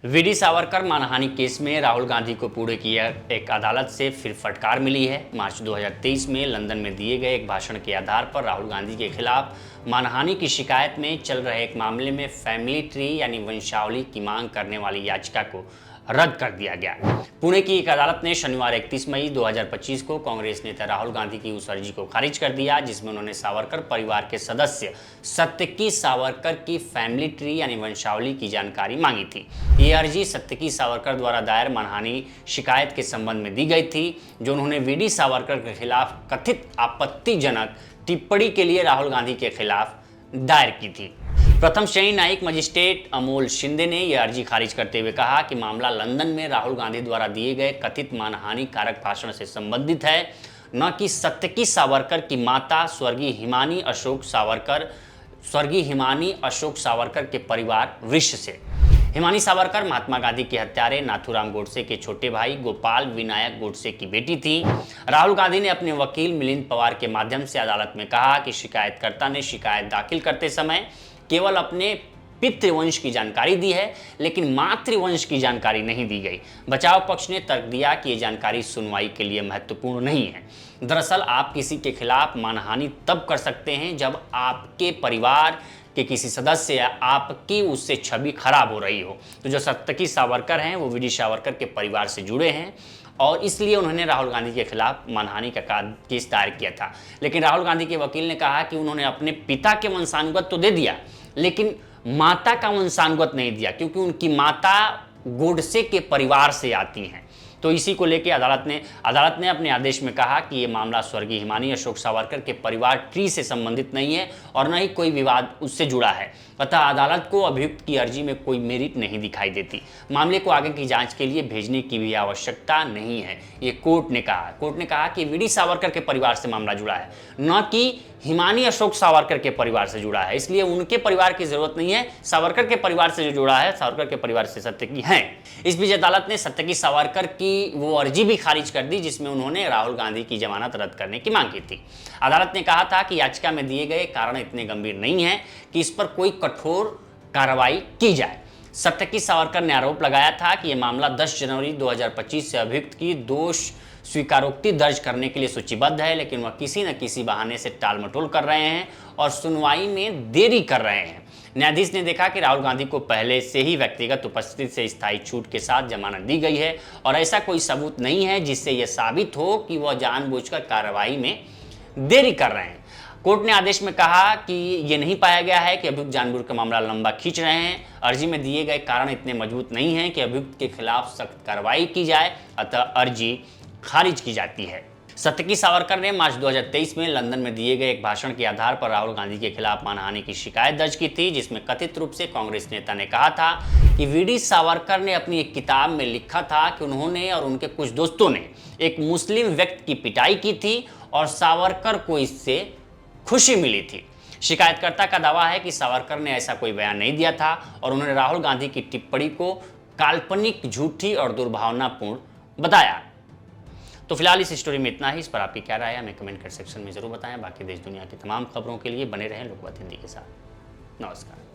VD Savarkar मानहानि case में राहुल गांधी को पुणे की एक अदालत से फिर फटकार मिली है। मार्च 2023 में लंदन में दिए गए एक भाषण के आधार पर राहुल गांधी के खिलाफ मानहानि की शिकायत में चल रहे एक मामले में फैमिली ट्री यानी वंशावली की मांग करने वाली याचिका को रद्द कर दिया गया। पुणे की एक अदालत ने शनिवार 31 मई 2025 को कांग्रेस नेता राहुल गांधी की उस अर्जी को खारिज कर दिया जिसमें उन्होंने सावरकर परिवार के सदस्य सत्यकी सावरकर की फैमिली ट्री यानी वंशावली की जानकारी मांगी थी। ये अर्जी सत्यकी सावरकर द्वारा दायर मानहानि शिकायत के संबंध में दी गई थी, जो उन्होंने वीडी सावरकर के खिलाफ कथित आपत्तिजनक टिप्पणी के लिए राहुल गांधी के खिलाफ दायर की थी। प्रथम श्रेणी न्यायिक मजिस्ट्रेट अमोल शिंदे ने यह अर्जी खारिज करते हुए कहा कि मामला लंदन में राहुल गांधी द्वारा दिए गए कथित मानहानि कारक भाषण से संबंधित है, न कि सत्यकी सावरकर की माता स्वर्गीय हिमानी अशोक सावरकर के परिवार वृक्ष से। हिमानी सावरकर महात्मा गांधी के हत्यारे नाथूराम गोडसे के छोटे भाई गोपाल विनायक गोडसे की बेटी थी। राहुल गांधी ने अपने वकील मिलिंद पवार के माध्यम से अदालत में कहा कि शिकायतकर्ता ने शिकायत दाखिल करते समय केवल अपने पितृवंश की जानकारी दी है, लेकिन मातृवंश की जानकारी नहीं दी गई। बचाव पक्ष ने तर्क दिया कि यह जानकारी सुनवाई के लिए महत्वपूर्ण नहीं है। दरअसल आप किसी के खिलाफ मानहानि तब कर सकते हैं जब आपके परिवार के किसी सदस्य या आपकी उससे छवि खराब हो रही हो। तो जो सत्यकी सावरकर हैं वो वीडी सावरकर के परिवार से जुड़े हैं और इसलिए उन्होंने राहुल गांधी के खिलाफ मानहानि का केस दायर किया था। लेकिन राहुल गांधी के वकील ने कहा कि उन्होंने अपने पिता के वंशानुगत तो दे दिया, लेकिन माता का वंशानुगत नहीं दिया, क्योंकि उनकी माता गोडसे के परिवार से आती हैं। तो इसी को लेकर अदालत ने अपने आदेश में कहा कि ये मामला स्वर्गीय हिमानी अशोक सावरकर के परिवार ट्री से संबंधित नहीं है और न ही कोई विवाद उससे जुड़ा है। अतः अदालत को अभियुक्त की अर्जी में कोई मेरिट नहीं दिखाई देती। मामले को आगे की जांच के लिए भेजने की भी आवश्यकता नहीं है, ये कोर्ट ने कहा कि वीडी सावरकर के परिवार से मामला जुड़ा है, न कि हिमानी अशोक सावरकर के परिवार से जुड़ा है। इसलिए उनके परिवार की जरूरत नहीं है। सावरकर के परिवार से जो जुड़ा है, सावरकर के परिवार से सत्यकी हैं। इस बीच अदालत ने सत्यकी सावरकर की वो अर्जी भी खारिज कर दी जिसमें उन्होंने राहुल गांधी की जमानत रद्द करने की मांग की थी। अदालत ने कहा था कि याचिका में दिए गए कारण इतने गंभीर नहीं है कि इस पर कोई कठोर कार्रवाई की जाए। सत्यकी सावरकर ने आरोप लगाया था कि यह मामला 10 जनवरी 2025 से अभियुक्त की दोष स्वीकारोक्ति दर्ज करने के लिए सूचीबद्ध है, लेकिन वह किसी न किसी बहाने से टाल मटोल कर रहे हैं और सुनवाई में देरी कर रहे हैं। न्यायाधीश ने देखा कि राहुल गांधी को पहले से ही व्यक्तिगत उपस्थिति से स्थायी छूट के साथ जमानत दी गई है और ऐसा कोई सबूत नहीं है जिससे यह साबित हो कि वह जानबूझकर कार्रवाई में देरी कर रहे हैं। कोर्ट ने आदेश में कहा कि यह नहीं पाया गया है कि अभियुक्त जानबूझकर मामला लंबा खींच रहे हैं। अर्जी में दिए गए कारण इतने मजबूत नहीं हैं कि अभियुक्त के खिलाफ सख्त कार्रवाई की जाए, अतः अर्जी खारिज की जाती है। सत्यकी सावरकर ने मार्च 2023 में लंदन में दिए गए एक भाषण के आधार पर राहुल गांधी के खिलाफ मानहानि की शिकायत दर्ज की थी, जिसमें कथित रूप से कांग्रेस नेता ने कहा था कि वीडी सावरकर ने अपनी एक किताब में लिखा था कि उन्होंने और उनके कुछ दोस्तों ने एक मुस्लिम व्यक्ति की पिटाई की थी और सावरकर को इससे खुशी मिली थी। शिकायतकर्ता का दावा है कि सावरकर ने ऐसा कोई बयान नहीं दिया था और उन्होंने राहुल गांधी की टिप्पणी को काल्पनिक, झूठी और दुर्भावनापूर्ण बताया। तो फिलहाल इस स्टोरी में इतना ही। इस पर आपकी क्या राय है हमें कमेंट कर सेक्शन में जरूर बताएं। बाकी देश दुनिया की तमाम खबरों के लिए बने रहें लोकमत हिंदी के साथ। नमस्कार।